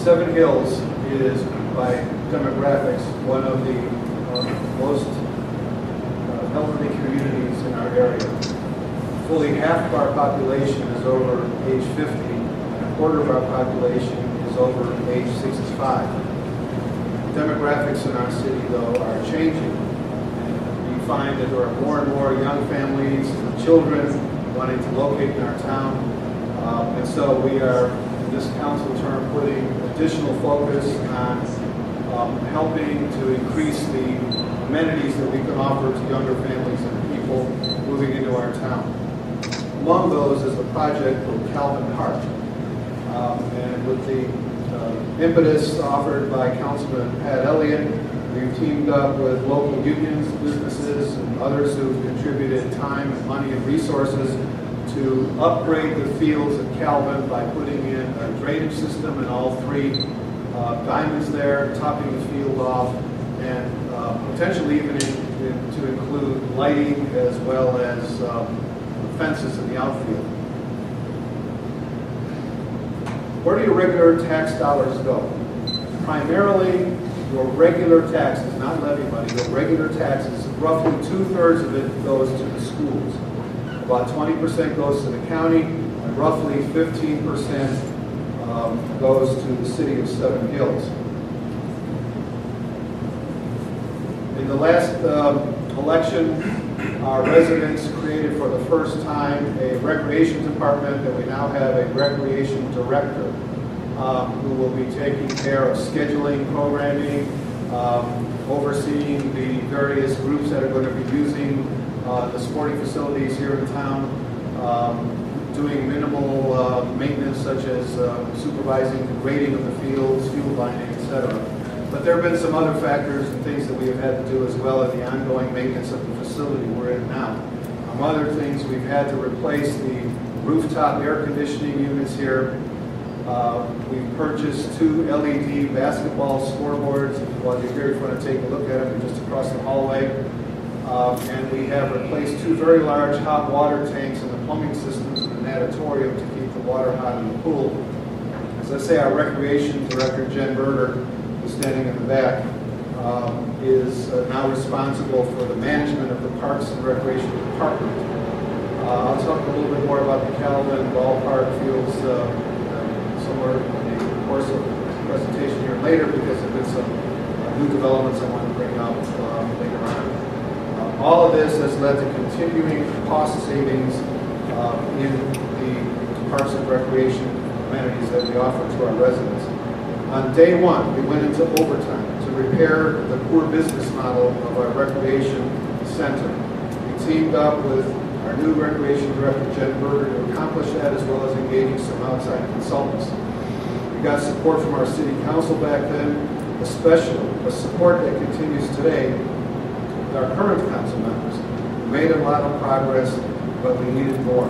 Seven Hills is, by demographics, one of the most elderly communities in our area. Fully half of our population is over age 50, and a quarter of our population is over age 65. Demographics in our city, though, are changing. And we find that there are more and more young families and children wanting to locate in our town. And so we are, in this council term, putting additional focus on helping to increase the amenities that we can offer to younger families and people moving into our town. Among those is a project called Calvin Park. And with the impetus offered by Councilman Pat Elliott, we've teamed up with local unions, businesses, and others who've contributed time and money and resources to upgrade the fields at Calvin by putting in a drainage system in all three diamonds there, topping the field off, and potentially even to include lighting as well as fences in the outfield. Where do your regular tax dollars go? Primarily, your regular taxes, not levy money, your regular taxes, roughly 2/3 of it goes to the schools. About 20% goes to the county, and roughly 15% goes to the city of Seven Hills. In the last election, our residents created for the first time a recreation department, and we now have a recreation director who will be taking care of scheduling, programming, overseeing the various groups that are going to be using the sporting facilities here in town, doing minimal maintenance such as supervising the grading of the fields, fuel lining, etc. But there have been some other factors and things that we have had to do as well in the ongoing maintenance of the facility we're in now. Among other things, we've had to replace the rooftop air conditioning units here. We've purchased 2 LED basketball scoreboards. While you're here, if you want to take a look at them, they're just across the hallway. And we have replaced 2 very large hot water tanks in the plumbing systems in the natatorium to keep the water hot in the pool. As I say, our recreation director, Jen Berger, who's standing in the back, is now responsible for the management of the Parks and Recreation Department. I'll talk a little bit more about the Calvin ballpark fields somewhere in the course of the presentation here later, because there have been some new developments I want to bring out later on. All of this has led to continuing cost savings in the Parks and Recreation amenities that we offer to our residents. On day one, we went into overtime to repair the poor business model of our recreation center. We teamed up with our new recreation director, Jen Berger, to accomplish that, as well as engaging some outside consultants. We got support from our city council back then, especially the support that continues today with our current council members. We made a lot of progress, but we needed more.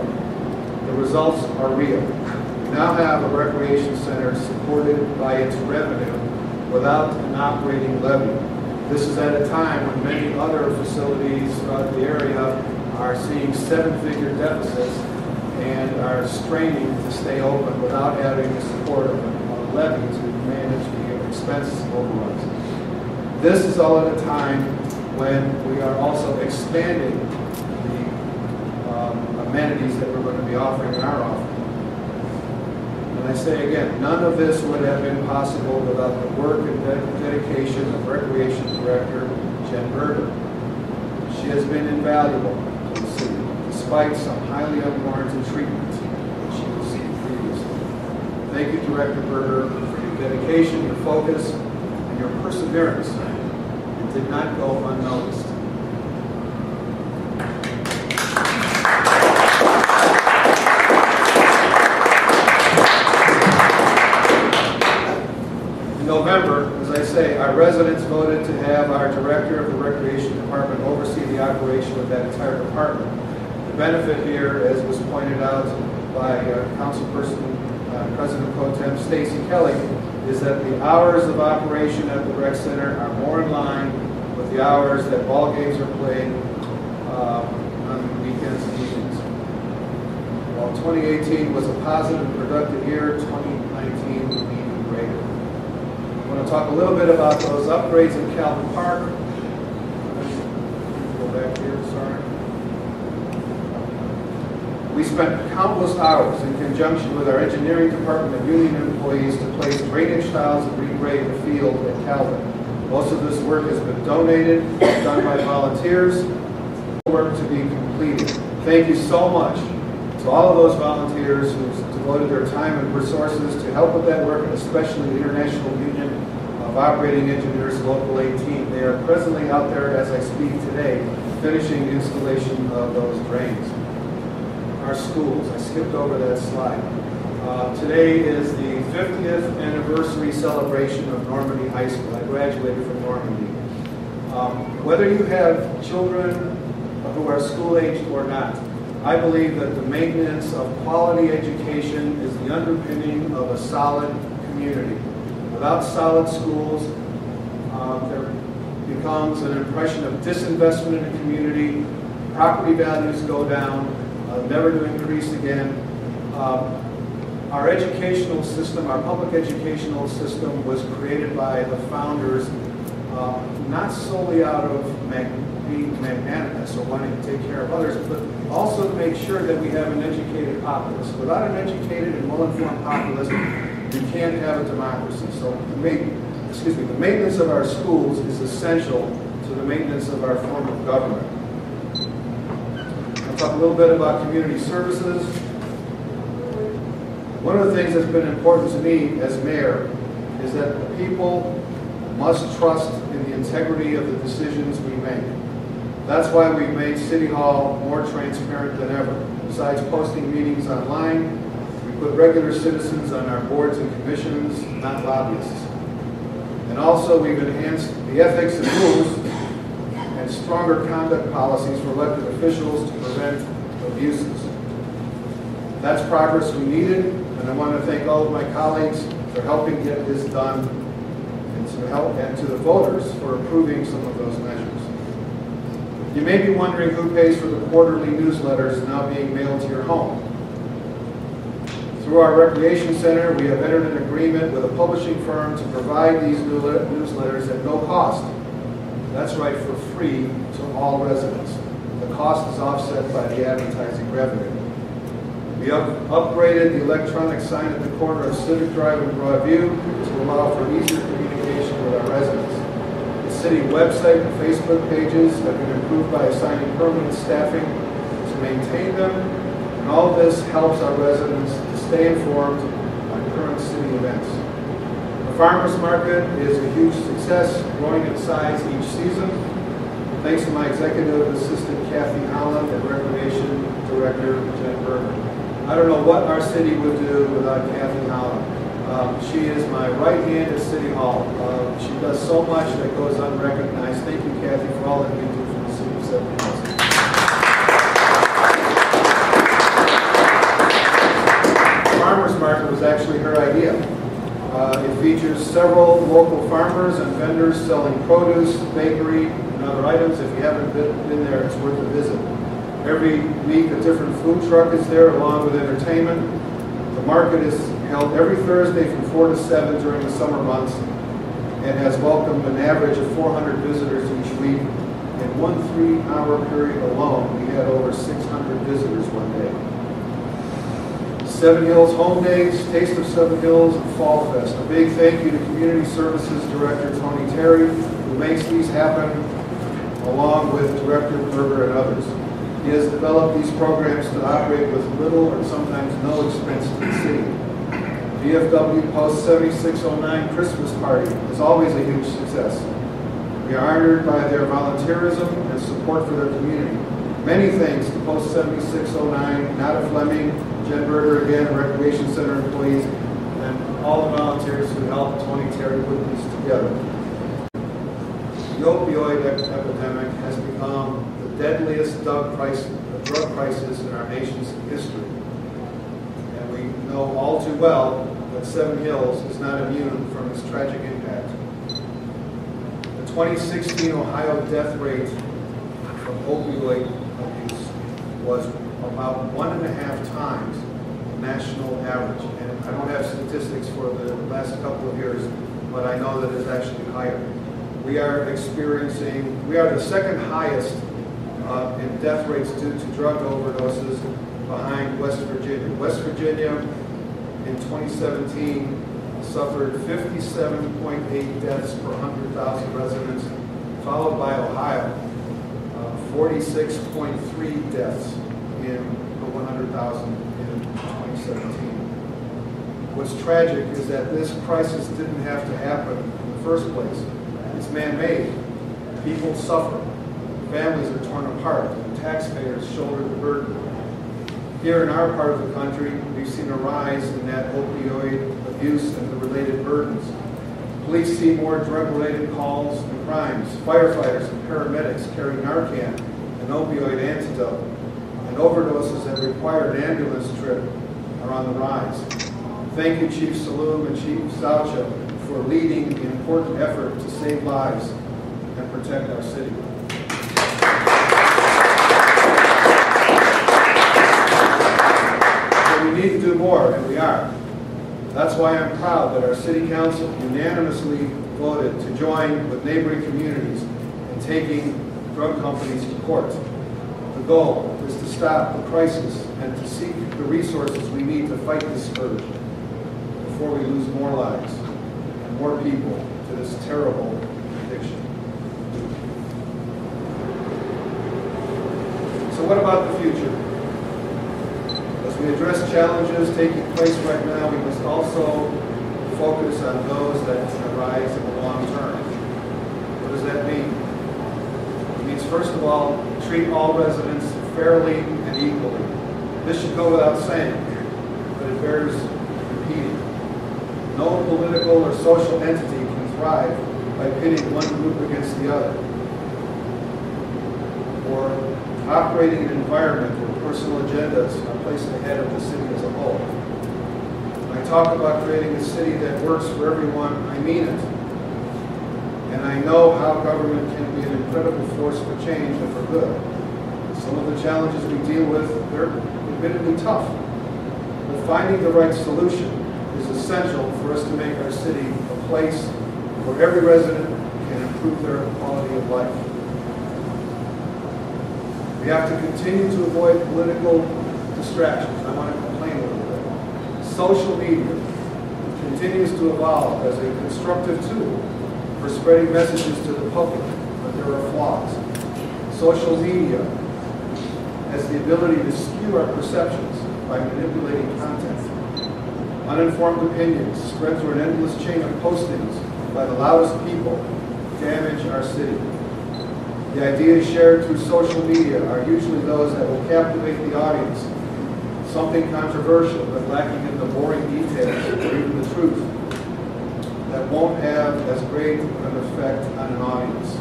The results are real. We now have a recreation center supported by its revenue without an operating levy. This is at a time when many other facilities throughout the area are seeing 7-figure deficits and are straining to stay open without having the support of a levy to manage the expenses and overruns. This is all at a time when we are also expanding the amenities that we're going to be offering in our office. And I say again, none of this would have been possible without the work and dedication of Recreation Director Jen Berger. She has been invaluable to the city, despite some highly unwarranted treatment that she received previously. Thank you, Director Berger, for your dedication, your focus, and your perseverance. It did not go unnoticed. In November, as I say, our residents voted to have our director of the Recreation Department oversee the operation of that entire department. The benefit here, as was pointed out by Councilperson President Pro Tem Stacy Kelly, is that the hours of operation at the rec center are more in line with the hours that ball games are played on weekends and evenings. While 2018 was a positive and productive year, 2019 will be even greater. want to talk a little bit about those upgrades in Calvin Park. Go back here, sorry. We spent countless hours in conjunction with our engineering department and union employees to place drainage tiles and regrade the field at Calvin. Most of this work has been donated, done by volunteers, work to be completed. Thank you so much to all of those volunteers who devoted their time and resources to help with that work, and especially the International Union of Operating Engineers Local 18. They are presently out there as I speak today, finishing the installation of those drains. Our schools, I skipped over that slide. Today is the 50th anniversary celebration of Normandy High School. I graduated from Normandy. Whether you have children who are school-aged or not, I believe that the maintenance of quality education is the underpinning of a solid community. Without solid schools, there becomes an impression of disinvestment in the community, property values go down, never to increase again. Our educational system, our public educational system, was created by the founders not solely out of being magnanimous or wanting to take care of others, but also to make sure that we have an educated populace. Without an educated and well-informed populace, you can't have a democracy. So the maintenance of our schools is essential to the maintenance of our form of government. I'll talk a little bit about community services. One of the things that's been important to me as mayor is that the people must trust in the integrity of the decisions we make. That's why we've made City Hall more transparent than ever. Besides posting meetings online, we put regular citizens on our boards and commissions, not lobbyists. And also we've enhanced the ethics and rules and stronger conduct policies for elected officials to prevent abuses. That's progress we needed, and I want to thank all of my colleagues for helping get this done, and to the voters for approving some of those measures. You may be wondering who pays for the quarterly newsletters now being mailed to your home. Through our recreation center, we have entered an agreement with a publishing firm to provide these newsletters at no cost. That's right, for free to all residents. The cost is offset by the advertising revenue. We have upgraded the electronic sign at the corner of Civic Drive and Broadview to allow for easier communication with our residents. The city website and Facebook pages have been improved by assigning permanent staffing to maintain them, and all of this helps our residents to stay informed on current city events. The farmers market is a huge success, growing in size each season, thanks to my executive assistant Kathy Holland and recreation director Jen Berger. I don't know what our city would do without Kathy Holland. She is my right hand at City Hall. She does so much that goes unrecognized. Thank you, Kathy, for all that you do for the city of St. Louis. The farmers market was actually her idea. It features several local farmers and vendors selling produce, bakery, and other items. If you haven't been there, it's worth a visit. Every week, a different food truck is there, along with entertainment. The market is held every Thursday from 4 to 7 during the summer months and has welcomed an average of 400 visitors each week. In one 3-hour period alone, we had over 600 visitors one day. Seven Hills Home Days, Taste of Seven Hills, and Fall Fest. A big thank you to Community Services Director Tony Terry, who makes these happen, along with Director Berger and others. He has developed these programs to operate with little or sometimes no expense to the city. VFW Post 7609 Christmas Party is always a huge success. We are honored by their volunteerism and support for their community. Many thanks to Post 7609, Nada Fleming, Jen Berger again, Recreation Center employees, and all the volunteers who helped Tony Terry put these together. The opioid epidemic has become the deadliest drug crisis in our nation's history. And we know all too well that Seven Hills is not immune from its tragic impact. The 2016 Ohio death rate from opioid abuse was about 1.5 times the national average. And I don't have statistics for the last couple of years, but I know that it's actually higher. We are the second highest in death rates due to drug overdoses behind West Virginia. West Virginia in 2017 suffered 57.8 deaths per 100,000 residents, followed by Ohio, 46.3 deaths per 100,000 in 2017. What's tragic is that this crisis didn't have to happen in the first place. It's man-made. People suffer. Families are torn apart, and taxpayers shoulder the burden. Here in our part of the country, we've seen a rise in that opioid abuse and the related burdens. Police see more drug-related calls and crimes. Firefighters and paramedics carry Narcan, an opioid antidote, and overdoses that require an ambulance trip are on the rise. Thank you, Chief Saloom and Chief Zaucha, for leading the important effort to save lives and protect our city. But we need to do more, and we are. That's why I'm proud that our City Council unanimously voted to join with neighboring communities in taking drug companies to court. The goal is to stop the crisis and to seek the resources we need to fight this scourge before we lose more lives and more people to this terrible addiction. So what about the future? As we address challenges taking place right now, we must also focus on those that arise in the long term. What does that mean? It means, first of all, treat all residents fairly and equally. This should go without saying, but it bears repeating. No political or social entity can thrive by pitting one group against the other, or operating an environment where personal agendas are placed ahead of the city as a whole. When I talk about creating a city that works for everyone, I mean it. And I know how government can be an incredible force for change and for good. Some of the challenges we deal with, they're admittedly tough. But finding the right solution is essential for us to make our city a place where every resident can improve their quality of life. We have to continue to avoid political distractions. I want to complain a little bit. Social media continues to evolve as a constructive tool for spreading messages to the public, but there are flaws. Social media has the ability to skew our perceptions by manipulating content. Uninformed opinions spread through an endless chain of postings by the loudest people damage our city. The ideas shared through social media are usually those that will captivate the audience. Something controversial but lacking in the boring details or even the truth that won't have as great an effect on an audience.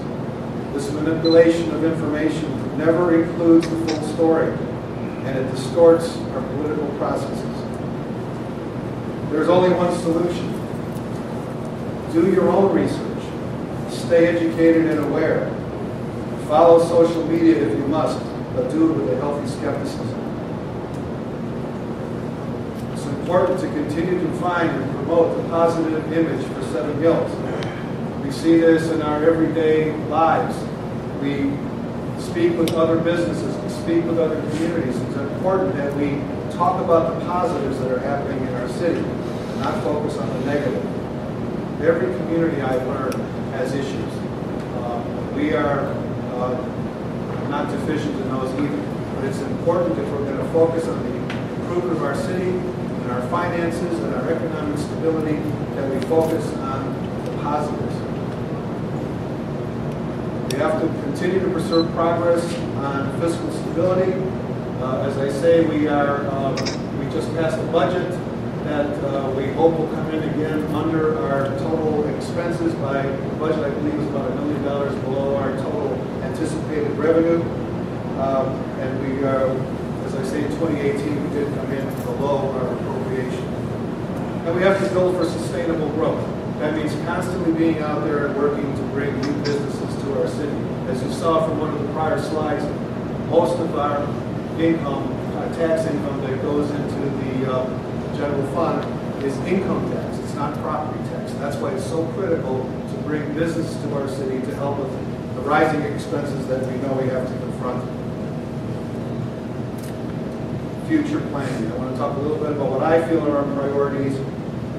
This manipulation of information never includes the full story, and it distorts our political processes. There's only one solution. Do your own research. Stay educated and aware. Follow social media if you must, but do it with a healthy skepticism. It's important to continue to find and promote the positive image for Seven Hills. We see this in our everyday lives. We speak with other businesses, we speak with other communities. It's important that we talk about the positives that are happening in our city, and not focus on the negative. Every community I've learned has issues. We are not deficient in those either. But it's important if we're going to focus on the improvement of our city and our finances and our economic stability that we focus on the positives. We have to continue to pursue progress on fiscal stability. As I say, we just passed a budget that we hope will come in again under our total expenses by the budget, I believe, is about $1 million below our total anticipated revenue. And we, as I say, in 2018, we did come in below our appropriation. And we have to build for sustainable growth. That means constantly being out there and working to bring new businesses to our city. As you saw from one of the prior slides, most of our income, tax income that goes into the general fund is income tax. It's not property tax. That's why it's so critical to bring business to our city to help with the rising expenses that we know we have to confront. Future planning. I want to talk a little bit about what I feel are our priorities.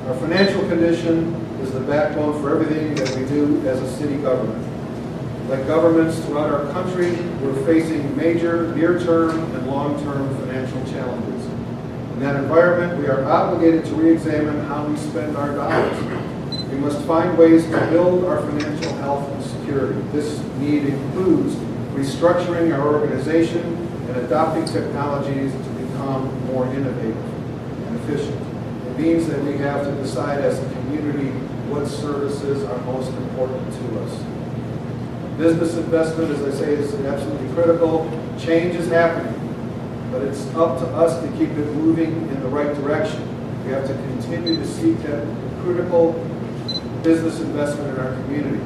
Our financial condition is the backbone for everything that we do as a city government. Like governments throughout our country, we're facing major near-term and long-term financial challenges. In that environment, we are obligated to re-examine how we spend our dollars. We must find ways to build our financial health and security. This need includes restructuring our organization and adopting technologies to become more innovative and efficient. It means that we have to decide as a community what services are most important to us. Business investment, as I say, is absolutely critical. Change is happening, but it's up to us to keep it moving in the right direction. We have to continue to seek that critical business investment in our community.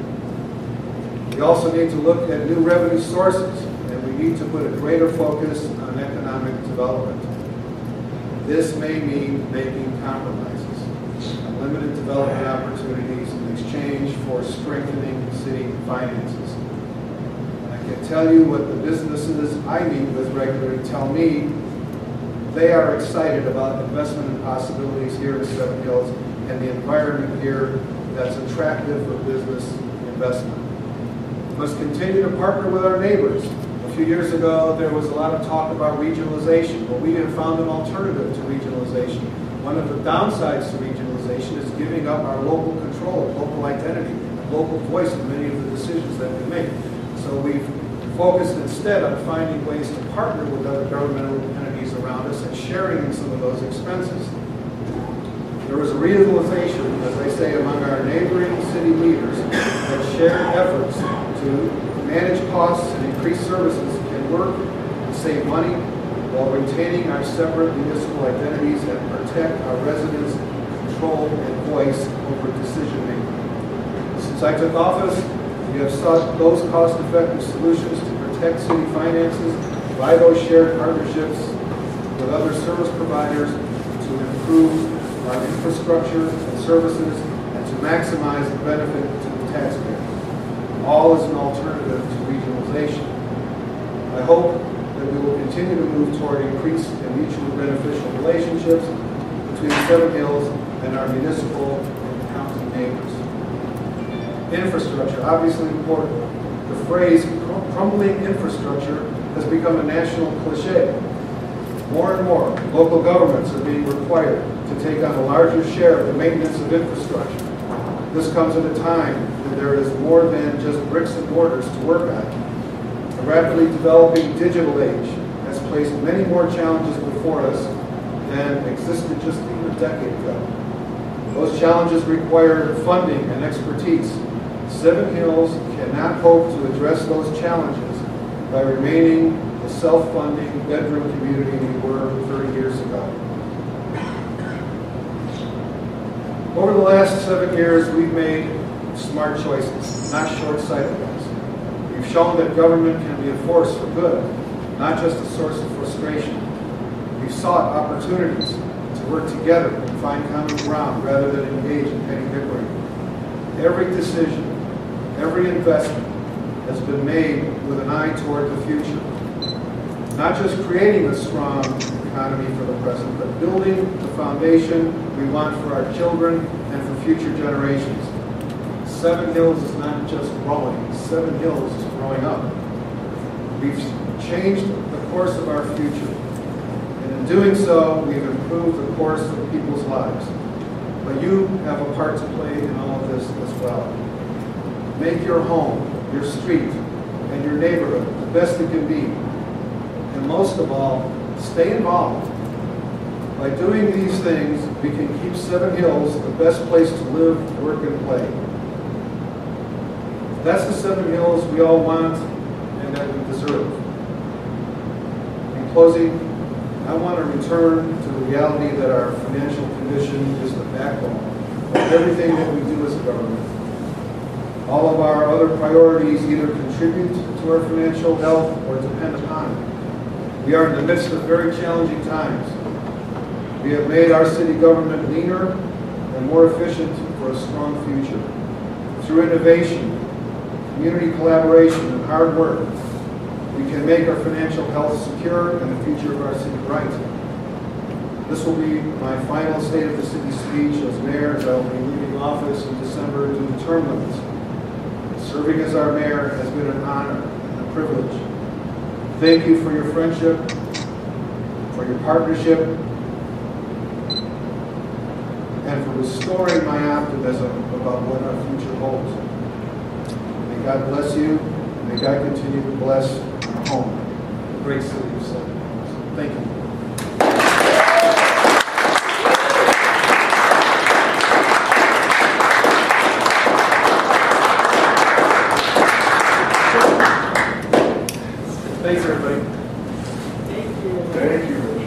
We also need to look at new revenue sources, and we need to put a greater focus on economic development. This may mean making compromises on limited development opportunities in exchange for strengthening city finances. And I can tell you what the businesses I meet with regularly tell me. They are excited about investment possibilities here in Seven Hills and the environment here that's attractive for business investment. We must continue to partner with our neighbors. A few years ago, there was a lot of talk about regionalization. Well, we have found an alternative to regionalization. One of the downsides to regionalization is giving up our local control, local identity, and local voice in many of the decisions that we make. So we've focused instead on finding ways to partner with other governmental entities around us and sharing in some of those expenses. There was a realization, as I say, among our neighboring city leaders that shared efforts to manage costs and increase services can work to save money while retaining our separate municipal identities and protect our residents' control and voice over decision making. Since I took office, we have sought those cost-effective solutions to protect city finances by those shared partnerships with other service providers to improve our infrastructure and services and to maximize the benefit to the taxpayer. All is an alternative to regionalization. I hope that we will continue to move toward increased and mutually beneficial relationships between Seven Hills and our municipal and county neighbors. Infrastructure, obviously important. The phrase crumbling infrastructure has become a national cliche. More and more, local governments are being required to take on a larger share of the maintenance of infrastructure. This comes at a time when there is more than just bricks and mortars to work on. The rapidly developing digital age has placed many more challenges before us than existed just even a decade ago. Those challenges require funding and expertise. Seven Hills cannot hope to address those challenges by remaining the self-funding bedroom community we were 30 years ago. Over the last 7 years, we've made smart choices, not short-sighted ones. We've shown that government can be a force for good, not just a source of frustration. We've sought opportunities to work together and find common ground rather than engage in petty bickering. Every decision, every investment has been made with an eye toward the future. Not just creating a strong economy for the present, but building the foundation we want for our children and for future generations. Seven Hills is not just growing, Seven Hills is growing up. We've changed the course of our future. And in doing so, we've improved the course of people's lives. But you have a part to play in all of this as well. Make your home, your street, and your neighborhood the best it can be. And most of all, stay involved. By doing these things, we can keep Seven Hills the best place to live, work, and play. That's the Seven Hills we all want and that we deserve. In closing, I want to return to the reality that our financial condition is the backbone of everything that we do as a government. All of our other priorities either contribute to our financial health or depend upon it. We are in the midst of very challenging times. We have made our city government leaner and more efficient for a strong future. Through innovation, community collaboration, and hard work, we can make our financial health secure and the future of our city bright. This will be my final State of the City speech as mayor, as I will be leaving office in December due to term limits. Serving as our mayor has been an honor and a privilege. Thank you for your friendship, for your partnership, and for restoring my optimism about what our future holds. May God bless you, and may God continue to bless our home, the great city of St. Louis. Thank you. Thanks, everybody. Thank you. Thank you.